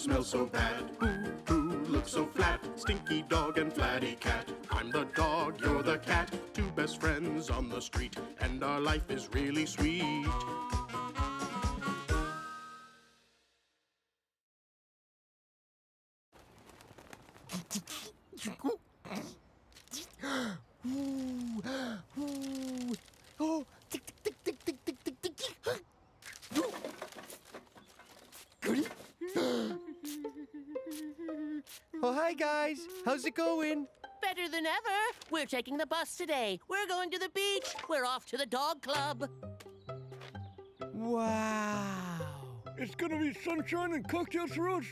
smell so bad? Who looks so flat? Stinky Dog and Flatty Cat. I'm the dog, you're the cat, two best friends on the street, and our life is really sweet. Oh, tick, tick, tick, tick, tick, tick, tick, tick, tick. Oh, hi, guys. How's it going? Better than ever. We're taking the bus today. We're going to the beach. We're off to the dog club. Wow. It's gonna be sunshine and cocktails for us.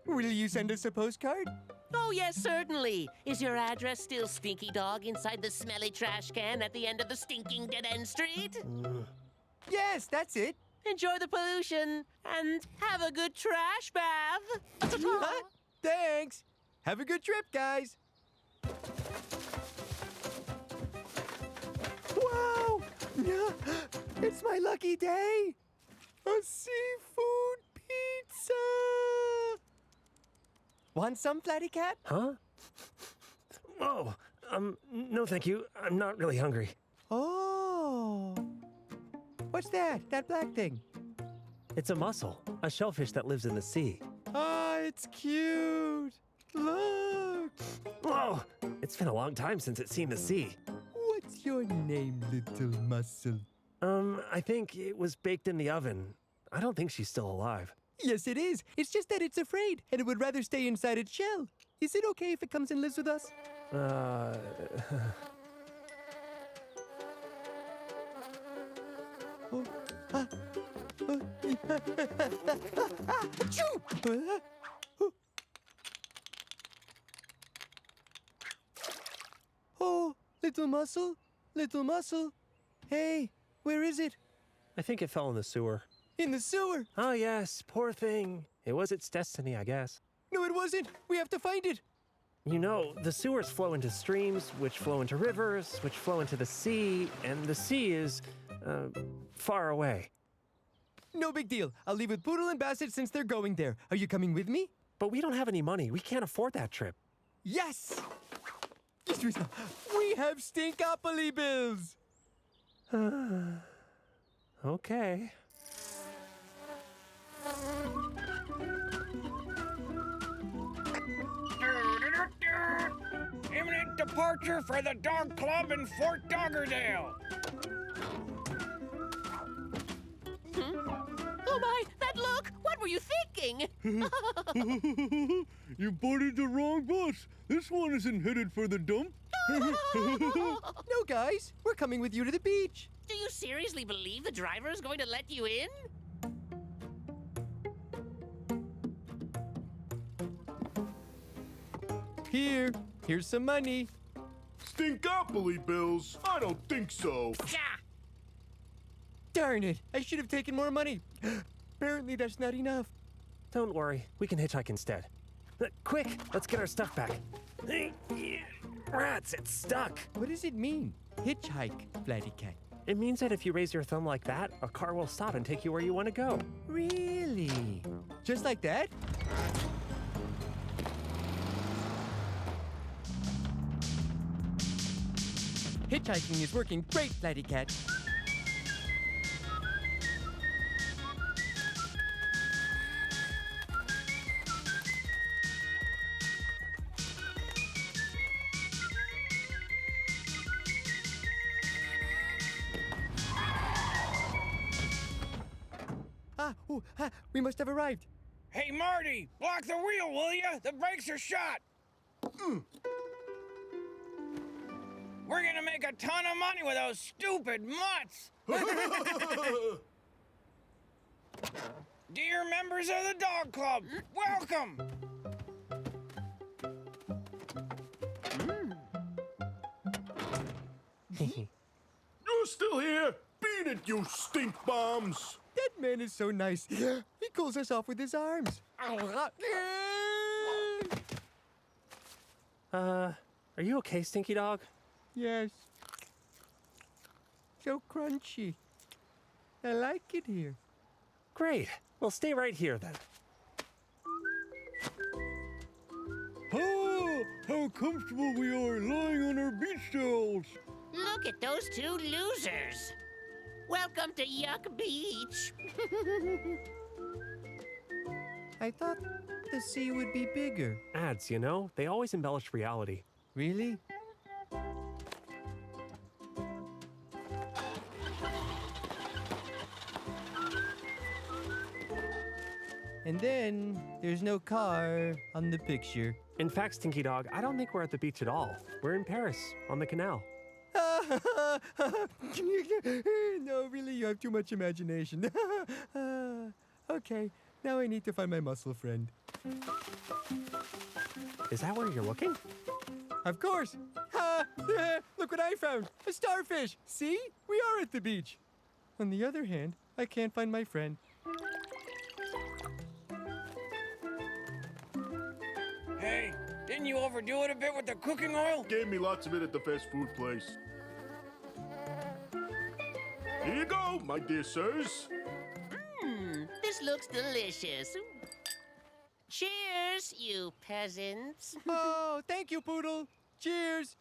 Will you send us a postcard? Oh, yes, certainly. Is your address still Stinky Dog inside the smelly trash can at the end of the stinking dead-end street? Yes, that's it. Enjoy the pollution and have a good trash bath. Thanks. Have a good trip, guys. Wow! It's my lucky day. A seafood pizza. Want some, Flatty Cat? Huh? Oh, no thank you. I'm not really hungry. Oh. What's that? That black thing? It's a mussel, a shellfish that lives in the sea. Ah, it's cute. Look. Whoa! It's been a long time since it's seen the sea. What's your name, little mussel? I think it was baked in the oven. I don't think she's still alive. Yes, it is. It's just that it's afraid, and it would rather stay inside its shell. Is it okay if it comes and lives with us? Oh, little mussel, little mussel. Hey, where is it? I think it fell in the sewer. In the sewer. Oh, yes, poor thing. It was its destiny, I guess. No, it wasn't. We have to find it. You know, the sewers flow into streams, which flow into rivers, which flow into the sea, and the sea is, far away. No big deal. I'll leave with Poodle and Bassett since they're going there. Are you coming with me? But we don't have any money. We can't afford that trip. Yes! We have Stinkopoly bills! Okay. Imminent departure for the dog club in Fort Doggerdale. Oh, my, that look! What were you thinking? You boarded the wrong bus. This one isn't headed for the dump. No, guys. We're coming with you to the beach. Do you seriously believe the driver is going to let you in? Here's some money. Stinkopoly bills? I don't think so. Yeah. Darn it. I should have taken more money. Apparently that's not enough. Don't worry. We can hitchhike instead. Quick, let's get our stuff back. Rats, it's stuck. What does it mean? Hitchhike, Flatty Cat. It means that if you raise your thumb like that, a car will stop and take you where you want to go. Really? Just like that? Hitchhiking is working great, Flatty Cat. We must have arrived. Hey, Marty, block the wheel, will ya? The brakes are shot. We're gonna make a ton of money with those stupid mutts. Dear members of the dog club, welcome. You're still here? Beat it, you stink bombs! That man is so nice. He cools us off with his arms. Are you okay, Stinky Dog? Yes. So crunchy. I like it here. Great. We'll stay right here then. Oh, how comfortable we are lying on our beach towels. Look at those two losers. Welcome to Yuck Beach. I thought the sea would be bigger. Ads, you know, they always embellish reality. Really? And then there's no car on the picture. In fact, Stinky Dog, I don't think we're at the beach at all. We're in Paris, on the canal. No, really, you have too much imagination. Okay, now I need to find my mussel friend. Is that where you're looking? Of course. Look what I found. A starfish. See? We are at the beach. On the other hand, I can't find my friend. Hey, didn't you overdo it a bit with the cooking oil? Gave me lots of it at the fast food place. Here you go, my dear sirs. This looks delicious. Cheers, you peasants. Oh, thank you, Poodle. Cheers.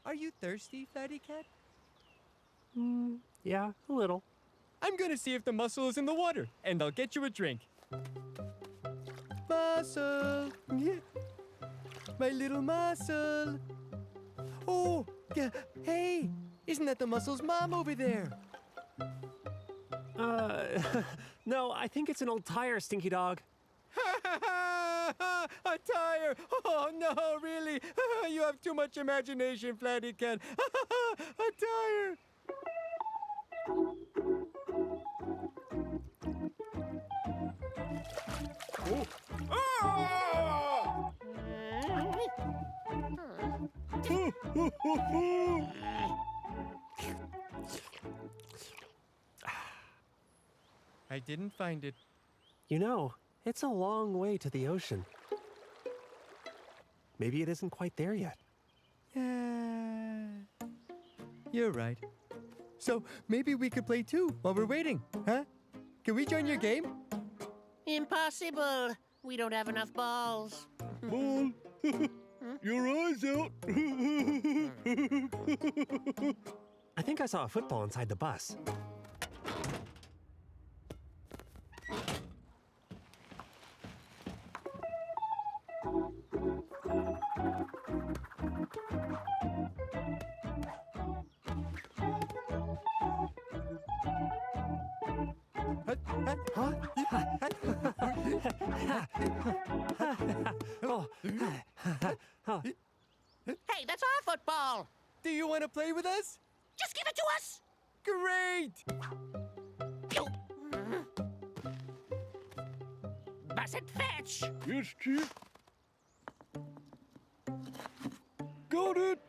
Are you thirsty, Flatty Cat? Yeah, a little. I'm gonna see if the mussel is in the water, and I'll get you a drink. Mussel! My little mussel! Oh, hey! Isn't that the mussel's mom over there? No, I think it's an old tire, Stinky Dog. A tire! Oh, no, really? You have too much imagination, Flatty Cat. A tire! Ah! I didn't find it. You know, it's a long way to the ocean. Maybe it isn't quite there yet. You're right. So maybe we could play too while we're waiting, huh? Can we join your game? Impossible. We don't have enough balls. Ball, your eyes out. I think I saw a football inside the bus. Hey, that's our football. Do you want to play with us? Just give it to us. Great! Bus and fetch. Yes, Chief. Got it.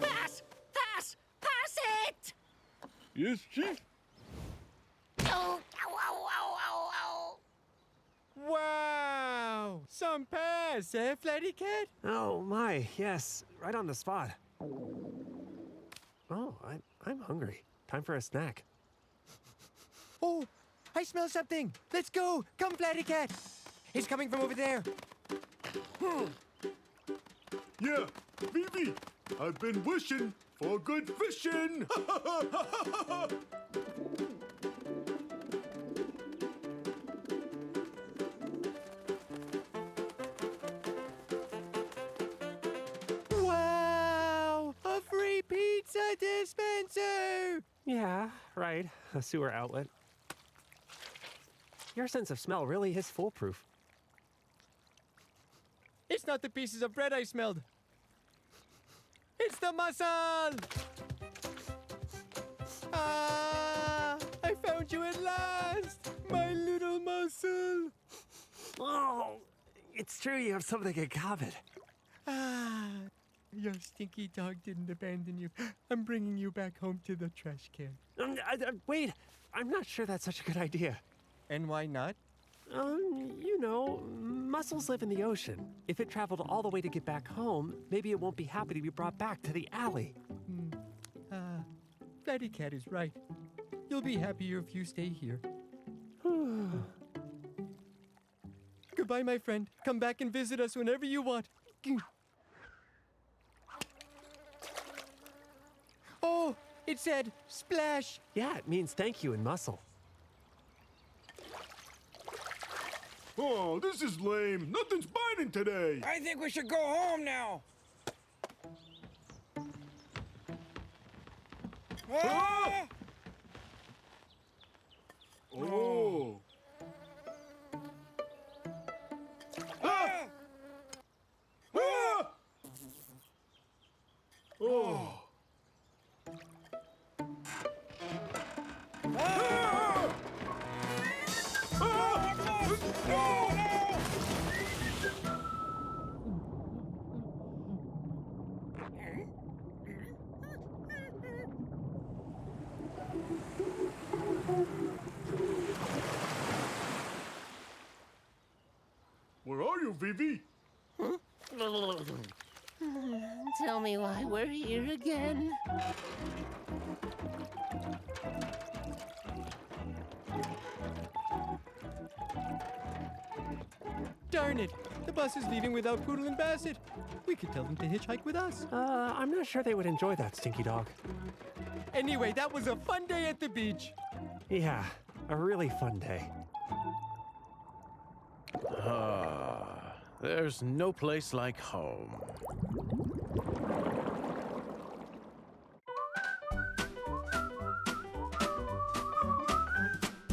Pass, pass, pass it. Yes, Chief. Oh, ow, ow, ow, ow, ow. Wow! Some pass, eh, Flatty Cat? Oh my, yes, right on the spot. Oh, I'm hungry. Time for a snack. Oh, I smell something. Let's go. Come, Flatty Cat. It's coming from over there. Yeah, Vivi, I've been wishing for good fishing. Wow! A free pizza dispenser! Yeah, right. A sewer outlet. Your sense of smell really is foolproof. It's not the pieces of bread I smelled. It's the mussel! Ah! I found you at last! My little mussel! Oh, it's true you have something in common. Ah! Your stinky dog didn't abandon you. I'm bringing you back home to the trash can. Wait, I'm not sure that's such a good idea. And why not? You know, mussels live in the ocean. If it traveled all the way to get back home, maybe it won't be happy to be brought back to the alley. Flatty Cat is right. You'll be happier if you stay here. Goodbye, my friend. Come back and visit us whenever you want. Oh, it said splash. Yeah, it means thank you in Mussel. Oh, this is lame. Nothing's biting today. I think we should go home now. Ah! Oh. Ah! Ah! Oh. Ah! No, no! Where are you, Vivi? Tell me why we're here again. Darn it. The bus is leaving without Poodle and Bassett. We could tell them to hitchhike with us. I'm not sure they would enjoy that, Stinky Dog. Anyway, that was a fun day at the beach. Yeah, a really fun day. There's no place like home.